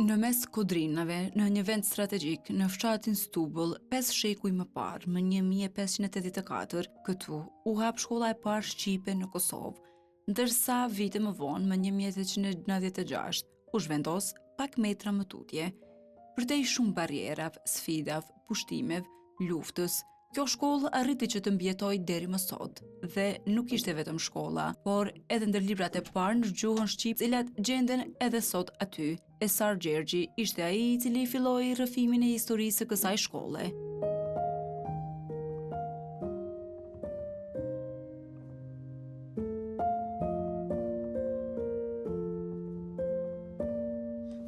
Në mes kodrinave, në një vend strategjik, në fshatin Stubull, 5 shekuj më parë, më 1584, këtu u hap shkolla e parë shqipe në Kosovë, ndërsa vite më vonë, më 1896, u zhvendos pak metra më tutje. Përdej shumë barierave, sfidave, pushtimeve, luftës, kjo shkollë arriti që të mbjetoj deri më sot. Dhe nuk ishte vetëm shkolla, por edhe ndër librat e parë në gjuhën shqipe, cilat gjenden edhe sot aty. Esar Gjergji ishte ai i cili filloi rrëfimin e historisë së kësaj shkolle.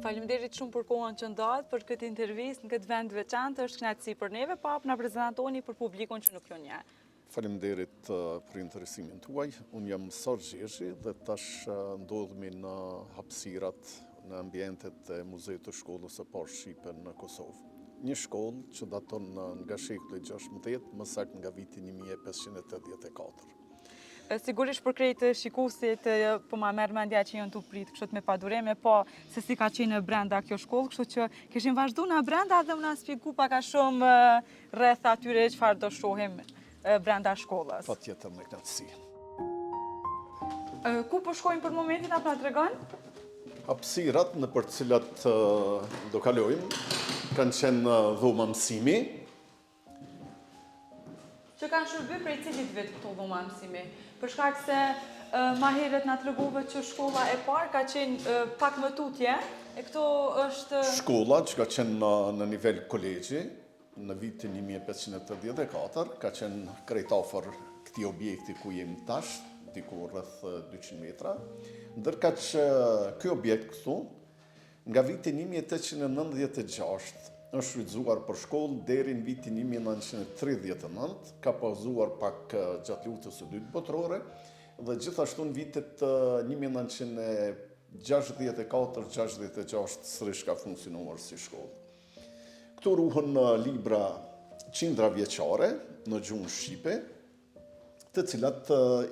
Faleminderit shumë për kohën që ndahet për këtë intervistë në këtë vend veçantë. Është kënaqësi për neve, pap na prezantoni për publikun që nuk ju njeh. Faleminderit për interesimin tuaj. Unë jam Esar Gjergji dhe tash ndodhemi në hapësirat në ambientet e Muzeut të Shkollës së Parë Shqipe në Kosovë. Një shkollë që daton nga shekulli 16, më saktë nga viti 1584. Sigurisht për krejtë shikuesit po ma merr mendja që janë tu prit kështu me padureme, po se si ka qenë brenda kjo shkollë, kështu që kishim vazhdu në brenda dhe më na shpjegu pak a shumë rreth atyre çfarë do shohim brenda shkollës. Patjetër me kënaqësi. Ku po shkojmë për momentin, apo na tregon? Hapësirat në për cilat do kalojmë kanë qenë dhoma mësimi. Që kanë shërby prej cilit vit këto dhoma mësimi? Për shkak se ma herët na tregove që shkolla e parë ka qenë pak më tutje, e këto është... Shkolla që ka qenë në nivel kolegji, në vitin 1584, ka qenë krejt afër këtij objekti ku jemi tash, diku rreth 200 metra, ndërka që ky objekt këtu, nga viti 1896, është shfrytzuar për shkollë deri në vitin 1939, ka pauzuar pak gjatë luftës së dytë botërore dhe gjithashtu në vitet 1964-66 sërish ka funksionuar si shkollë. Këtu ruhen libra qindra vjeçare në gjuhën shqipe, të cilat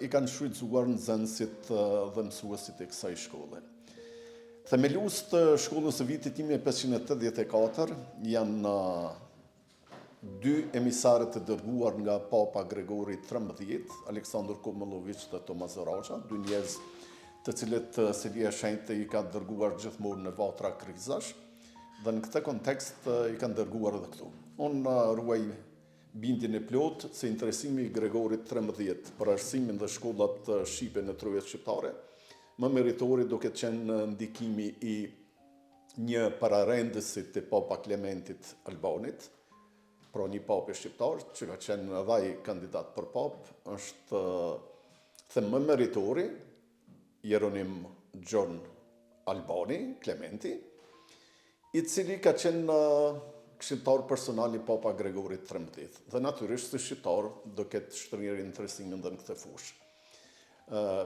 i kanë shfrytzuar nxënësit dhe mësuesit e kësaj shkolle. Themelues të shkollës së vitit 1584 janë 2 emisarët të dërguar nga Papa Gregori XIII, Aleksandr Komollović dhe Tomas Racha, 2 njerëz të cilët Selia e Shenjtë i ka dërguar gjithmonë në vatra krizash, dhe në këtë kontekst i kanë dërguar edhe këtu. Unë ruaj bindjen e plot se interesimi i Gregorit XIII për arsimin dhe shkollat shqipe në trojet shqiptare, më meritori do këtë qenë ndikimi i një pararendësit të Papa Klementit Albanit, pra një pape shqiptar, që ka qenë edhe ai kandidat për pap, është them më meritori, Jeronim Gjon Albani, Klementi, i cili ka qenë këshilltar personal i Papa Gregorit XIII. Dhe natyrisht si shqiptar do këtë shtrirë interesimin dhe në këtë fushë.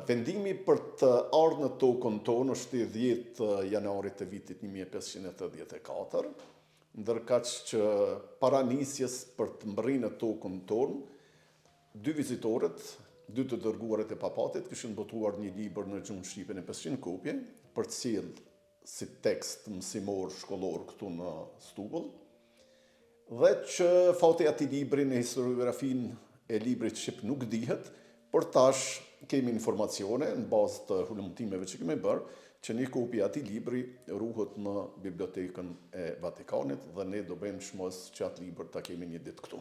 Vendimi për të ardhur në tokën tonë është i 10 janarit të vitit 1584, ndërkaq që para nisjes për të mbërrinë në tokën tonë, 2 vizitorët, 2 të dërguarit e papatit, kishin botuar një libër në gjuhën shqipe në 500 kopje, për të sjellë si tekst mësimor shkollor këtu në Stubull, dhe që fati atij libri në historiografinë e librit shqip nuk dihet, por tash kemi informacione në bazë të hulumtimeve që kemi bërë, që një kopje atij libri ruhet në bibliotekën e Vatikanit dhe ne do bëjmë shmos që atë libër ta kemi një ditë këtu.